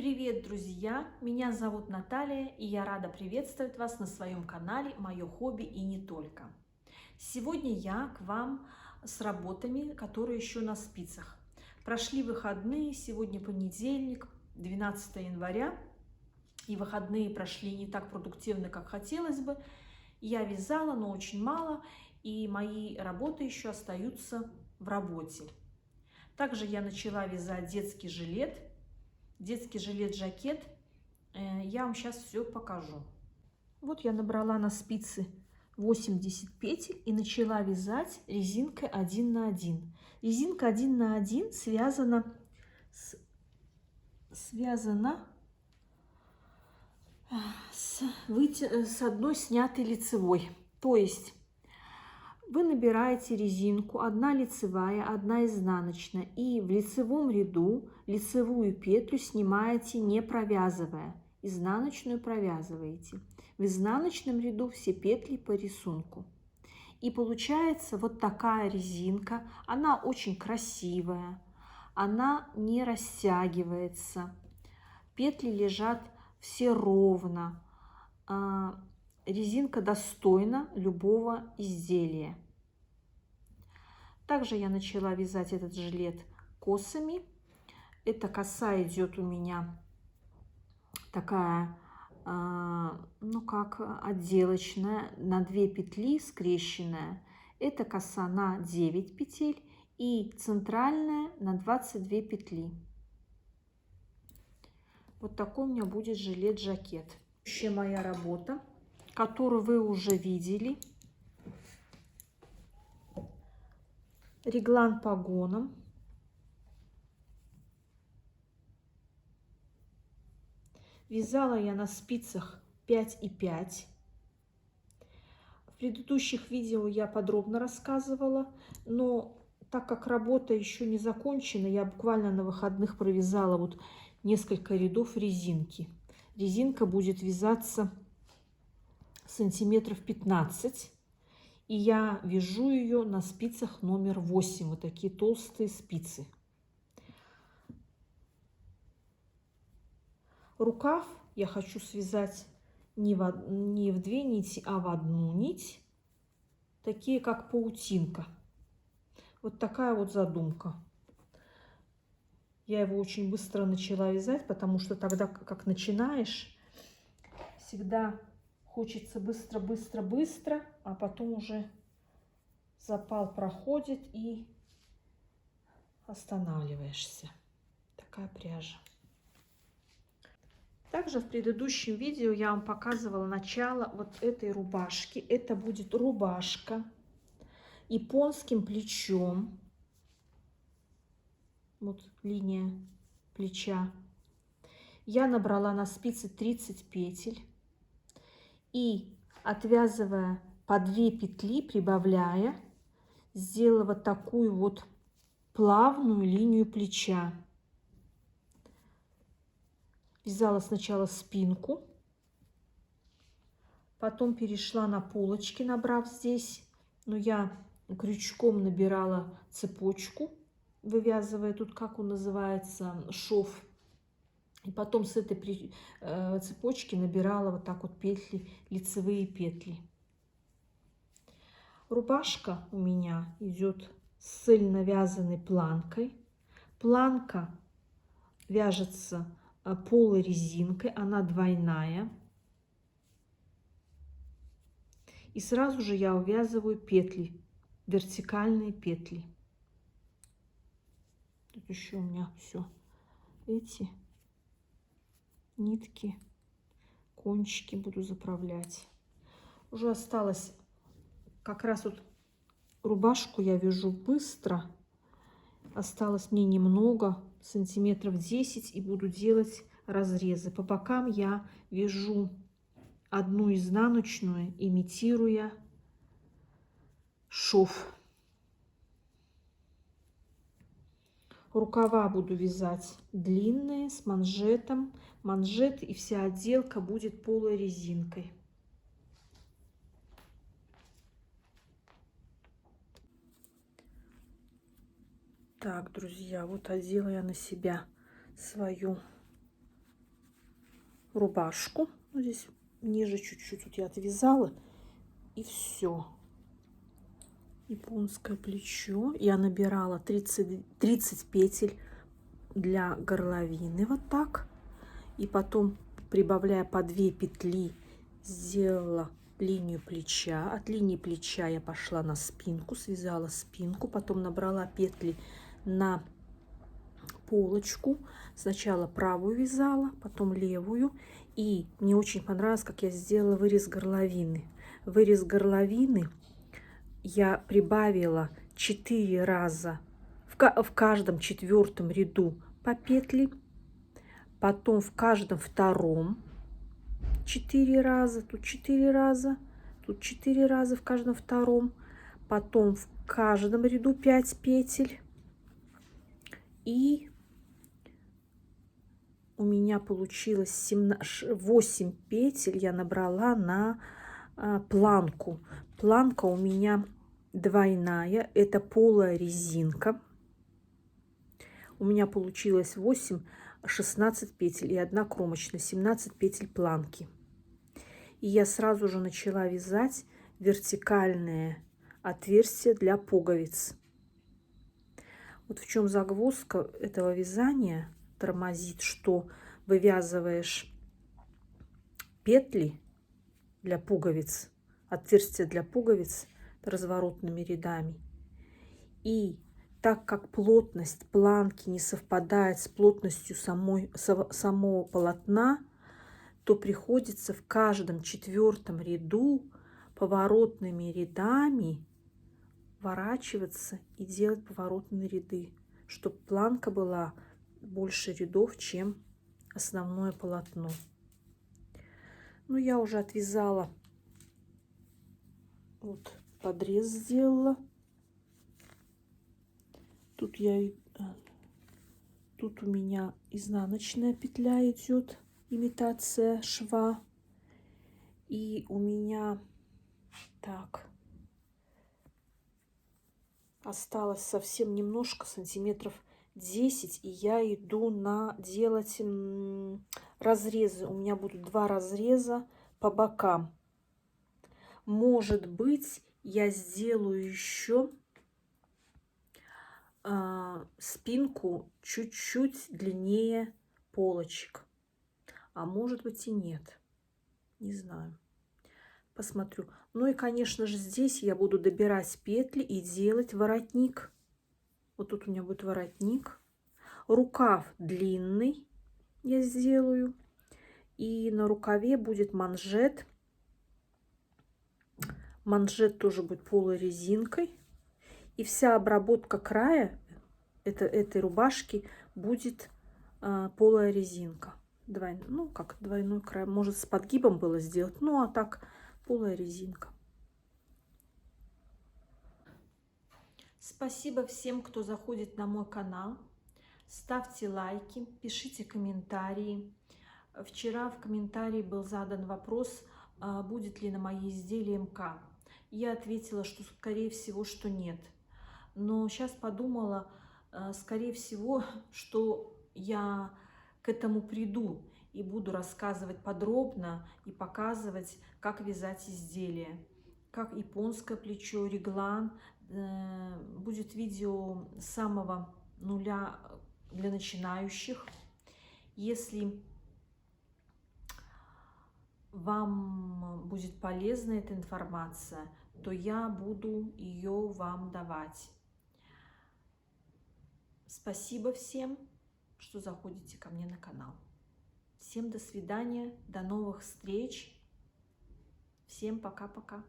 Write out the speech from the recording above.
Привет, друзья! Меня зовут Наталья, и я рада приветствовать вас на своем канале «Мое хобби и не только». Сегодня я к вам с работами, которые еще на спицах. Прошли выходные, сегодня понедельник, 12 января, и выходные прошли не так продуктивно, как хотелось бы. Я вязала, но очень мало, и мои работы еще остаются в работе. Также я начала вязать детский жилет-жакет. Я вам сейчас все покажу. Вот я набрала на спицы 80 петель и начала вязать резинкой 1 на 1. Резинка 1 на 1 связана с одной снятой лицевой. То есть вы набираете резинку, одна лицевая, одна изнаночная, и в лицевом ряду лицевую петлю снимаете, не провязывая, изнаночную провязываете. В изнаночном ряду все петли по рисунку. И получается вот такая резинка, она очень красивая, она не растягивается, петли лежат все ровно. Резинка достойна любого изделия. Также я начала вязать этот жилет косами. Эта коса идет у меня такая, ну как отделочная, на 2 петли скрещенная. Эта коса на 9 петель и центральная на 22 петли. Вот такой у меня будет жилет-жакет. Еще моя работа, которую вы уже видели. Реглан погоном. Вязала я на спицах 5,5. В предыдущих видео я подробно рассказывала, но так как работа еще не закончена, я буквально на выходных провязала вот несколько рядов резинки. Резинка будет вязаться сантиметров 15. И я вяжу ее на спицах номер 8. Вот такие толстые спицы. Рукав я хочу связать не в 2 нити, а в 1 нить. Такие как паутинка. Вот такая вот задумка. Я его очень быстро начала вязать, потому что тогда, как начинаешь, всегда хочется быстро, а потом уже запал проходит и останавливаешься. Такая пряжа. Также в предыдущем видео я вам показывала начало вот этой рубашки. Это будет рубашка японским плечом. Вот линия плеча. Я набрала на спицы 30 петель. И отвязывая по 2 петли, прибавляя, сделала вот такую вот плавную линию плеча. Вязала сначала спинку, потом перешла на полочки, набрав здесь, но я крючком набирала цепочку, вывязывая тут, как он называется, шов. И потом с этой цепочки набирала вот так вот петли, лицевые петли. Рубашка у меня идет с цельно вязаной планкой. Планка вяжется полой резинкой, она двойная. И сразу же я увязываю петли, вертикальные петли. Тут еще у меня все эти нитки, кончики буду заправлять. Уже осталось как раз вот рубашку я вяжу быстро. Осталось мне немного, сантиметров 10, и буду делать разрезы. По бокам я вяжу 1 изнаночную, имитируя шов. Рукава буду вязать длинные, с манжетом. Манжет и вся отделка будет полой резинкой. Так, друзья, вот одела я на себя свою рубашку. Вот здесь ниже чуть-чуть вот я отвязала. И все. Японское плечо. Я набирала 30 петель для горловины. Вот так. И потом, прибавляя по 2 петли, сделала линию плеча. От линии плеча я пошла на спинку, связала спинку. Потом набрала петли на полочку. Сначала правую вязала, потом левую. И мне очень понравилось, как я сделала вырез горловины. Вырез горловины я прибавила 4 раза в каждом 4-м ряду по петли. Потом в каждом 2-м 4 раза. Тут 4 раза. Тут 4 раза в каждом 2-м. Потом в каждом ряду 5 петель. И у меня получилось 8 петель я набрала на планку. Планка у меня двойная, это полая резинка. У меня получилось 16 петель и 1 кромочная, 17 петель планки. И я сразу же начала вязать вертикальное отверстие для пуговиц. Вот в чем загвоздка этого вязания тормозит, что вывязываешь петли для пуговиц, отверстия для пуговиц разворотными рядами. И так как плотность планки не совпадает с плотностью самого полотна, то приходится в каждом 4-м ряду поворотными рядами ворачиваться и делать поворотные ряды, чтобы планка была больше рядов, чем основное полотно. Ну, я уже отвязала, вот подрез сделала. Тут у меня изнаночная петля идет, имитация шва. И у меня так осталось совсем немножко, сантиметров 10, и я иду на делать разрезы. У меня будут 2 разреза по бокам. Может быть, я сделаю еще спинку чуть-чуть длиннее полочек, а может быть и нет, не знаю, посмотрю. Ну и, конечно же, здесь я буду добирать петли и делать воротник. Вот тут у меня будет воротник, рукав длинный я сделаю, и на рукаве будет манжет. Манжет тоже будет полой резинкой. И вся обработка края этой рубашки будет полая резинка. Ну, как двойной край. Может, с подгибом было сделать. Ну, а так полая резинка. Спасибо всем, кто заходит на мой канал. Ставьте лайки, пишите комментарии. Вчера в комментарии был задан вопрос, будет ли на мои изделия МК. Я ответила, что скорее всего, что нет. Но сейчас подумала, скорее всего, что я к этому приду и буду рассказывать подробно и показывать, как вязать изделия. Как японское плечо, реглан. Будет видео с самого нуля для начинающих. Если вам будет полезна эта информация, то я буду ее вам давать. Спасибо всем, что заходите ко мне на канал. Всем до свидания, до новых встреч. Всем пока-пока.